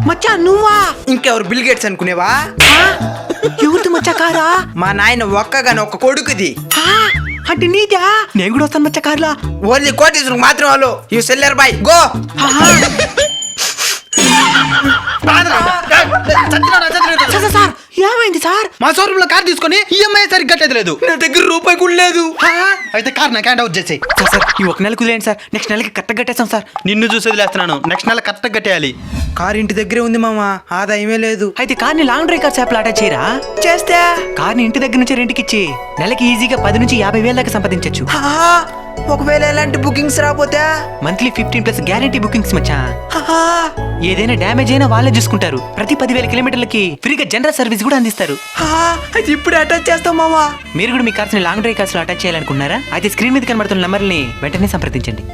మచ్చా నువ్వా? ఇంకెవరు bill gates అనుకునేవా? ఎవరిది మచ్చా కారా? మా నాయన ఒక్కగాని ఒక్క కొడుకుది. అంటే నీదా? నేను కూడా వస్తాను మచ్చా కార్లా. ఓన్లీ కోటీశ్వరకు మాత్రం వాళ్ళు. You seller boy go. Sir ఏమైంది సార్? మా షోరూమ్ లో కార్ తీసుకొని ఈఎంఐ సరిగ్గా కట్టేది లేదు. నా దగ్గర రూపాయి కూడా లేదు. అయితే కార్ నాకు హ్యాండ్ అవుట్ చేసేయి. సార్ ఈ ఒక నెల కుదిలేండి సార్, నెక్స్ట్ నెలకి కరెక్ట్ కట్టేస్తాం సార్. నిన్ను చూసి వదిలేస్తున్నాను, నెక్స్ట్ నెల కరెక్ట్ కట్టేయాలి. కార్ ఇంటి దగ్గరే ఉంది మామ, ఆదాయమే లేదు. అయితే కార్ని లాంగ్ డ్రైవ్ కార్స్ యాప్ లో అటాచ్ చేయరా? చేస్తే కార్ని ఇంటి దగ్గర నుంచి రెంట్కి ఇచ్చి నెలకి ఈజీగా 10 నుంచి 50,000 దాకా సంపాదించచ్చు. ఒకవేళ ఎలాంటి బుకింగ్స్ రాపోతే మంత్లీ 15+ గ్యారంటీ బుకింగ్స్ మచ్చా. ఏదైనా డ్యామేజ్ అయినా వాళ్ళే చూసుకుంటారు. ప్రతి 10,000 కిలోమీటర్లకి ఫ్రీగా జనరల్ సర్వీస్ కూడా అందిస్తారు. అది ఇప్పుడు అటాచ్ చేస్తాం మామ. మీరు కూడా మీ కార్స్ ని లాంగ్ డ్రైవ్ కార్స్ లో అటాచ్ చేయాలనుకున్నారా? అయితే స్క్రీన్ మీద కనబడుతున్న నంబర్ని వెంటనే సంప్రదించండి.